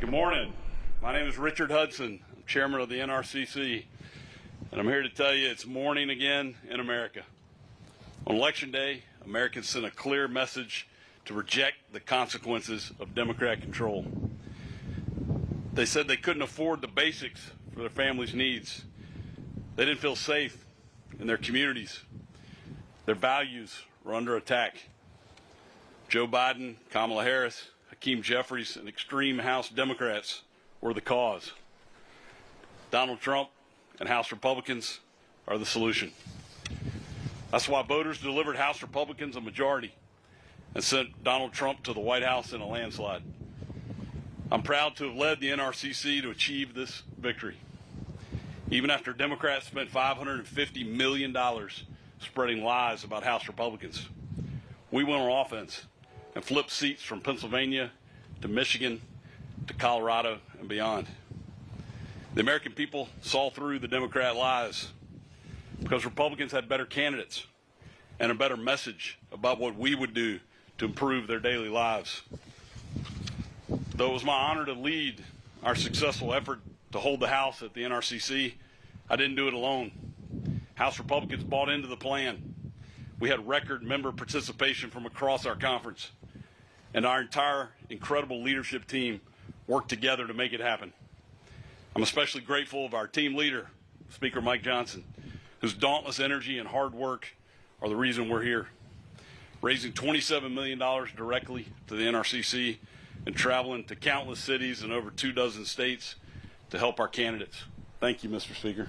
Good morning. My name is Richard Hudson. I'm chairman of the NRCC, and I'm here to tell you it's morning again in America. On Election Day, Americans sent a clear message to reject the consequences of Democrat control. They said they couldn't afford the basics for their families' needs. They didn't feel safe in their communities. Their values were under attack. Joe Biden, Kamala Harris, Hakeem Jeffries, and extreme House Democrats were the cause. Donald Trump and House Republicans are the solution. That's why voters delivered House Republicans a majority and sent Donald Trump to the White House in a landslide. I'm proud to have led the NRCC to achieve this victory. Even after Democrats spent $550 million spreading lies about House Republicans, we went on offense and flipped seats from Pennsylvania to Michigan to Colorado and beyond. The American people saw through the Democrat lies because Republicans had better candidates and a better message about what we would do to improve their daily lives. Though it was my honor to lead our successful effort to hold the House at the NRCC, I didn't do it alone. House Republicans bought into the plan. We had record member participation from across our conference, and our entire incredible leadership team worked together to make it happen. I'm especially grateful of our team leader, Speaker Mike Johnson, whose dauntless energy and hard work are the reason we're here, raising $27 million directly to the NRCC and traveling to countless cities in over 24 states to help our candidates. Thank you, Mr. Speaker.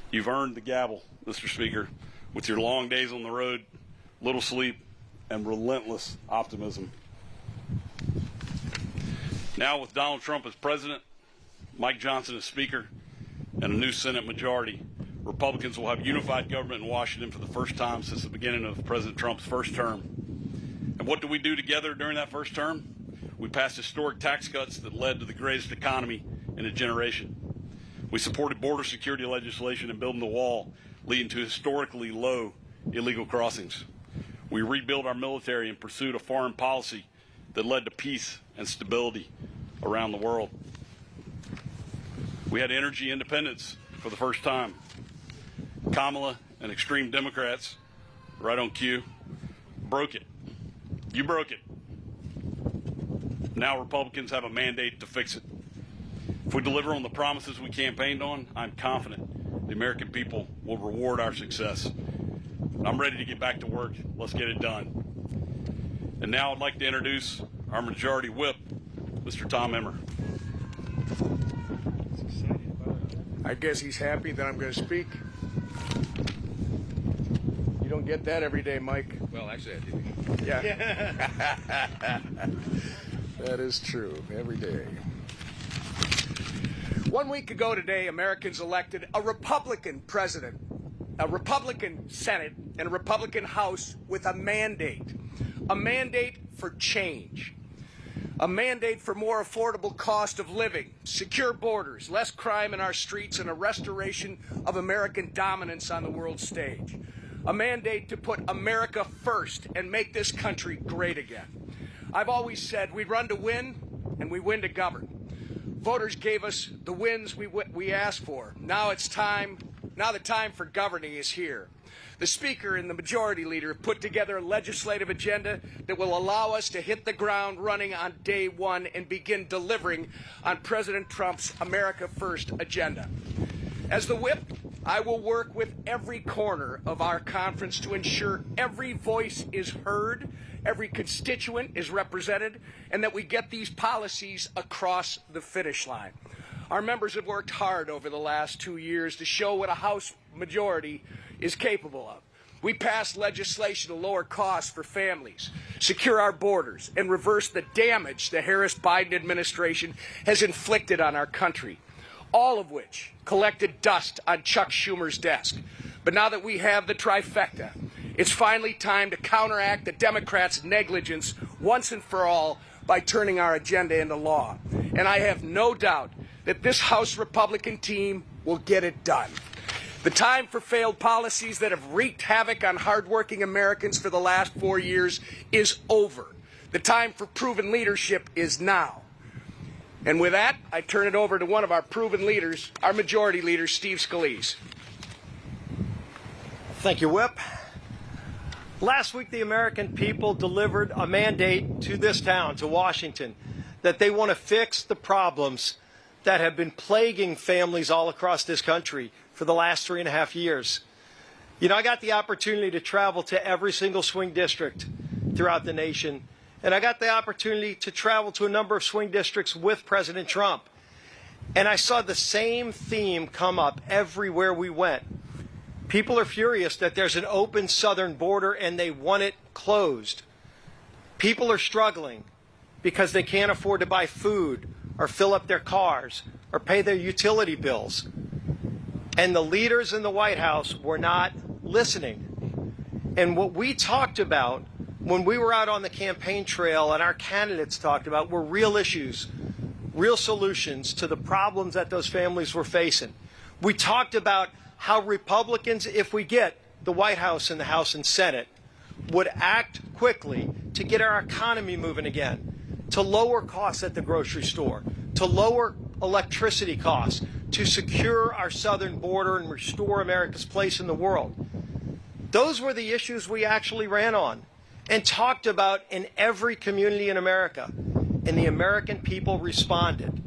You've earned the gavel, Mr. Speaker, with your long days on the road, little sleep, and relentless optimism. Now, with Donald Trump as president, Mike Johnson as speaker, and a new Senate majority, Republicans will have unified government in Washington for the first time since the beginning of President Trump's first term. And what did we do together during that first term? We passed historic tax cuts that led to the greatest economy in a generation. We supported border security legislation and building the wall, leading to historically low illegal crossings. We rebuilt our military in pursuit of foreign policy that led to peace and stability around the world. We had energy independence for the first time. Kamala and extreme Democrats, right on cue, broke it. You broke it. Now Republicans have a mandate to fix it. If we deliver on the promises we campaigned on, I'm confident the American people will reward our success. I'm ready to get back to work. Let's get it done. And now I'd like to introduce our Majority Whip, Mr. Tom Emmer. I guess he's happy that I'm going to speak. You don't get that every day, Mike. Well, actually, I do. Yeah. That is true, every day. 1 week ago today, Americans elected a Republican president, a Republican Senate, and a Republican House with a mandate for change, a mandate for more affordable cost of living, secure borders, less crime in our streets, and a restoration of American dominance on the world stage, a mandate to put America first and make this country great again. I've always said we run to win and we win to govern. Voters gave us the wins we asked for. Now it's time. Now the time for governing is here. The Speaker and the Majority Leader have put together a legislative agenda that will allow us to hit the ground running on day one and begin delivering on President Trump's America First agenda. As the whip, I will work with every corner of our conference to ensure every voice is heard, every constituent is represented, and that we get these policies across the finish line. Our members have worked hard over the last 2 years to show what a House majority is capable of. We passed legislation to lower costs for families, secure our borders, and reverse the damage the Harris-Biden administration has inflicted on our country, all of which collected dust on Chuck Schumer's desk. But now that we have the trifecta, it's finally time to counteract the Democrats' negligence once and for all by turning our agenda into law. And I have no doubt that this House Republican team will get it done. The time for failed policies that have wreaked havoc on hardworking Americans for the last 4 years is over. The time for proven leadership is now. And with that, I turn it over to one of our proven leaders, our majority leader, Steve Scalise. Thank you, Whip. Last week, the American people delivered a mandate to this town, to Washington, that they want to fix the problems that have been plaguing families all across this country for the last 3.5 years. You know, I got the opportunity to travel to every single swing district throughout the nation, and I got the opportunity to travel to a number of swing districts with President Trump. And I saw the same theme come up everywhere we went. People are furious that there's an open southern border and they want it closed. People are struggling because they can't afford to buy food or fill up their cars or pay their utility bills. And the leaders in the White House were not listening. And what we talked about when we were out on the campaign trail and our candidates talked about were real issues, real solutions to the problems that those families were facing. We talked about how Republicans, if we get the White House and the House and Senate, would act quickly to get our economy moving again, to lower costs at the grocery store, to lower electricity costs, to secure our southern border and restore America's place in the world. Those were the issues we actually ran on and talked about in every community in America, and the American people responded.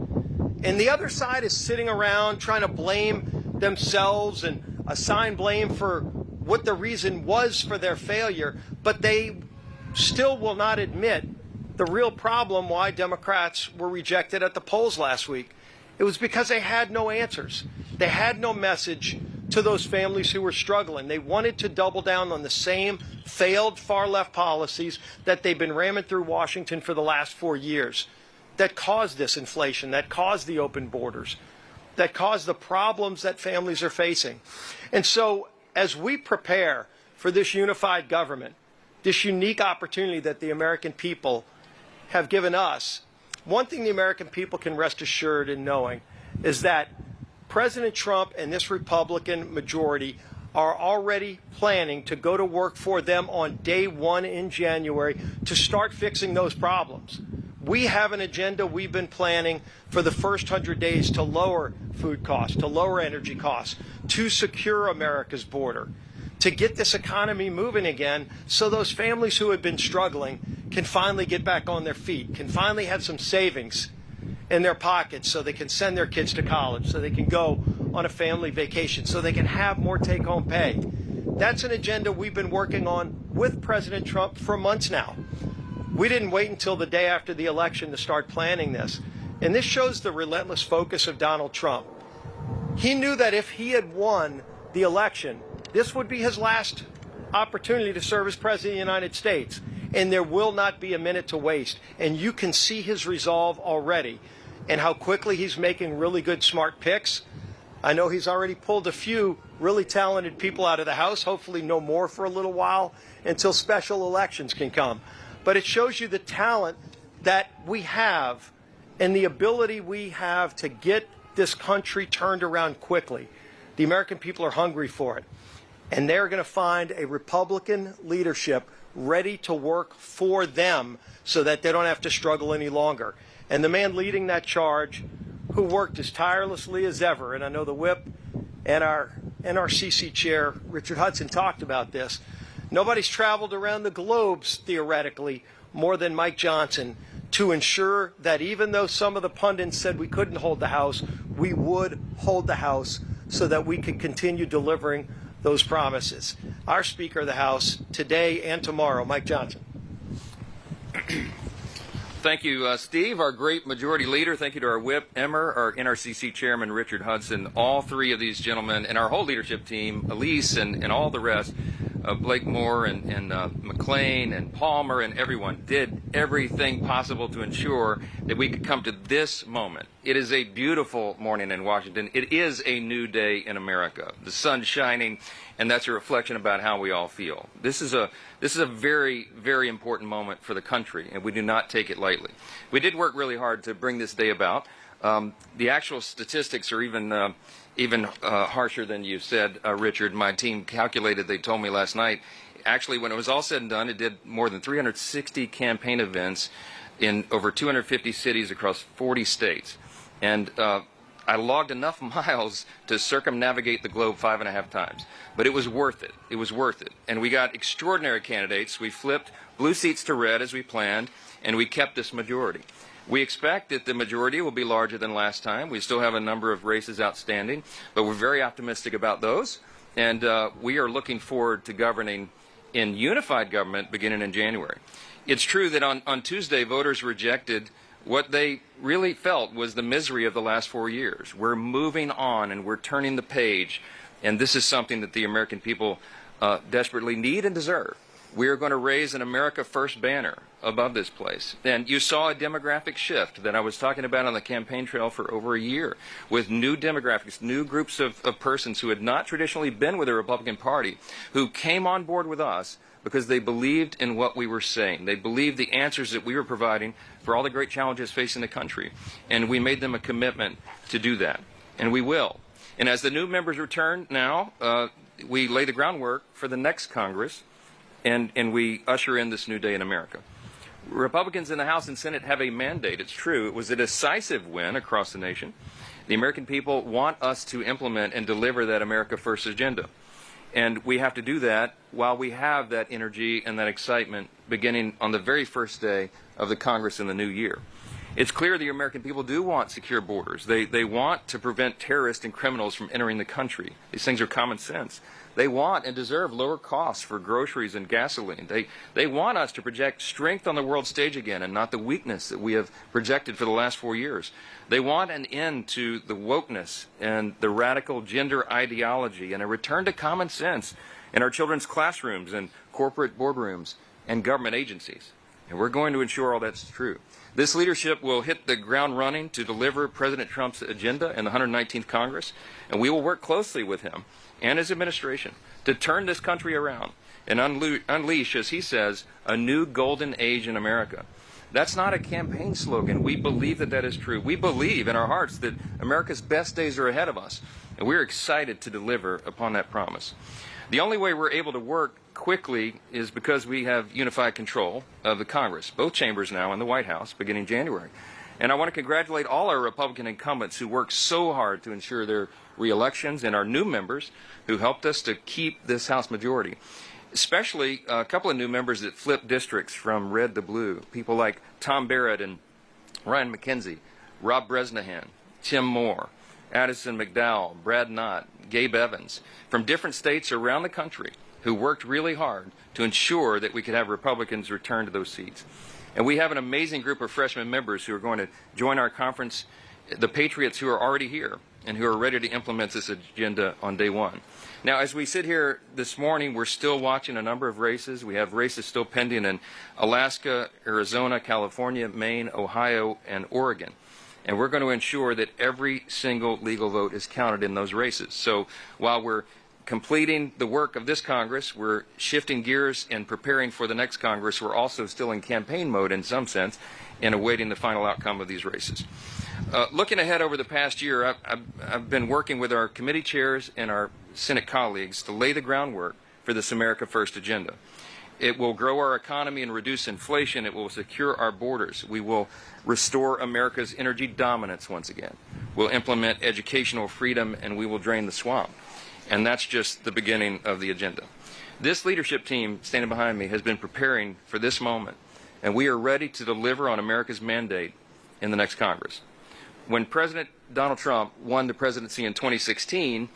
And the other side is sitting around trying to blame themselves and assign blame for what the reason was for their failure, but they still will not admit the real problem why Democrats were rejected at the polls last week. It was because they had no answers. They had no message to those families who were struggling. They wanted to double down on the same failed far-left policies that they've been ramming through Washington for the last 4 years that caused this inflation, that caused the open borders, that caused the problems that families are facing. And so as we prepare for this unified government, this unique opportunity that the American people have given us, one thing the American people can rest assured in knowing is that President Trump and this Republican majority are already planning to go to work for them on day one in January to start fixing those problems. We have an agenda we've been planning for the first 100 days to lower food costs, to lower energy costs, to secure America's border, to get this economy moving again so those families who have been struggling can finally get back on their feet, can finally have some savings in their pockets so they can send their kids to college, so they can go on a family vacation, so they can have more take-home pay. That's an agenda we've been working on with President Trump for months now. We didn't wait until the day after the election to start planning this. And this shows the relentless focus of Donald Trump. He knew that if he had won the election, this would be his last opportunity to serve as President of the United States. And there will not be a minute to waste. And you can see his resolve already and how quickly he's making really good, smart picks. I know he's already pulled a few really talented people out of the House, hopefully no more for a little while until special elections can come. But it shows you the talent that we have and the ability we have to get this country turned around quickly. The American people are hungry for it. And they're going to find a Republican leadership ready to work for them so that they don't have to struggle any longer. And the man leading that charge, who worked as tirelessly as ever, and I know the whip and our NRCC chair, Richard Hudson, talked about this. Nobody's traveled around the globe, theoretically, more than Mike Johnson to ensure that even though some of the pundits said we couldn't hold the House, we would hold the House so that we could continue delivering those promises. Our Speaker of the House today and tomorrow, Mike Johnson. Thank you, Steve, our great majority leader. Thank you to our whip, Emmer, our NRCC chairman, Richard Hudson, all three of these gentlemen, and our whole leadership team, Elise and all the rest, Blake Moore and McLean and Palmer and everyone did everything possible to ensure that we could come to this moment. It is a beautiful morning in Washington. It is a new day in America. The sun's shining, and that's a reflection about how we all feel. This is a very, very important moment for the country, and we do not take it lightly. We did work really hard to bring this day about. The actual statistics are even harsher than you said, Richard. My team calculated, they told me last night, Actually, when it was all said and done, it did more than 360 campaign events in over 250 cities across 40 states. And I logged enough miles to circumnavigate the globe 5.5 times. But it was worth it. It was worth it. And we got extraordinary candidates. We flipped blue seats to red as we planned, and we kept this majority. We expect that the majority will be larger than last time. We still have a number of races outstanding, but we're very optimistic about those. And we are looking forward to governing in unified government beginning in January. It's true that on Tuesday, voters rejected what they really felt was the misery of the last 4 years. We're moving on and we're turning the page, and this is something that the American people desperately need and deserve. We are going to raise an America First banner above this place. And you saw a demographic shift that I was talking about on the campaign trail for over a year, with new demographics, new groups of persons who had not traditionally been with the Republican Party, who came on board with us because they believed in what we were saying. They believed the answers that we were providing for all the great challenges facing the country. And we made them a commitment to do that. And we will. And as the new members return now, we lay the groundwork for the next Congress, and we usher in this new day in America. Republicans in the House and Senate have a mandate. It's true. It was a decisive win across the nation. The American people want us to implement and deliver that America First agenda. And we have to do that while we have that energy and that excitement beginning on the very first day of the Congress in the new year. It's clear the American people do want secure borders. They want to prevent terrorists and criminals from entering the country. These things are common sense. They want and deserve lower costs for groceries and gasoline. They want us to project strength on the world stage again and not the weakness that we have projected for the last 4 years. They want an end to the wokeness and the radical gender ideology and a return to common sense in our children's classrooms and corporate boardrooms and government agencies. And we're going to ensure all that's true. This leadership will hit the ground running to deliver President Trump's agenda in the 119th Congress, and we will work closely with him and his administration to turn this country around and unleash, as he says, a new golden age in America. That's not a campaign slogan. We believe that that is true. We believe in our hearts that America's best days are ahead of us, and we're excited to deliver upon that promise. The only way we're able to work quickly is because we have unified control of the Congress, both chambers now in the White House, beginning January. And I want to congratulate all our Republican incumbents who worked so hard to ensure their re-elections and our new members who helped us to keep this House majority, especially a couple of new members that flipped districts from red to blue, people like Tom Barrett and Ryan McKenzie, Rob Bresnahan, Tim Moore, Addison McDowell, Brad Knott, Gabe Evans, from different states around the country who worked really hard to ensure that we could have Republicans return to those seats. And we have an amazing group of freshman members who are going to join our conference, the Patriots who are already here and who are ready to implement this agenda on day one. Now, as we sit here this morning, we're still watching a number of races. We have races still pending in Alaska, Arizona, California, Maine, Ohio, and Oregon. And we're going to ensure that every single legal vote is counted in those races. So while we're completing the work of this Congress, we're shifting gears and preparing for the next Congress. We're also still in campaign mode in some sense and awaiting the final outcome of these races. Looking ahead over the past year, I've been working with our committee chairs and our Senate colleagues to lay the groundwork for this America First agenda. It will grow our economy and reduce inflation. It will secure our borders. We will restore America's energy dominance once again. We'll implement educational freedom, and we will drain the swamp. And that's just the beginning of the agenda. This leadership team standing behind me has been preparing for this moment, and we are ready to deliver on America's mandate in the next Congress. When President Donald Trump won the presidency in 2016,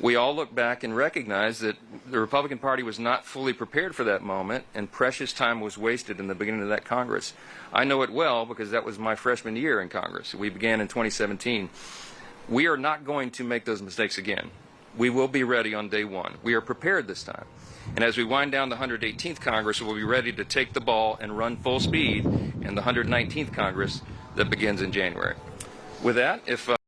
we all look back and recognize that the Republican Party was not fully prepared for that moment, and precious time was wasted in the beginning of that Congress. I know it well because that was my freshman year in Congress. We began in 2017. We are not going to make those mistakes again. We will be ready on day one. We are prepared this time. And as we wind down the 118th Congress, we'll be ready to take the ball and run full speed in the 119th Congress that begins in January. With that, if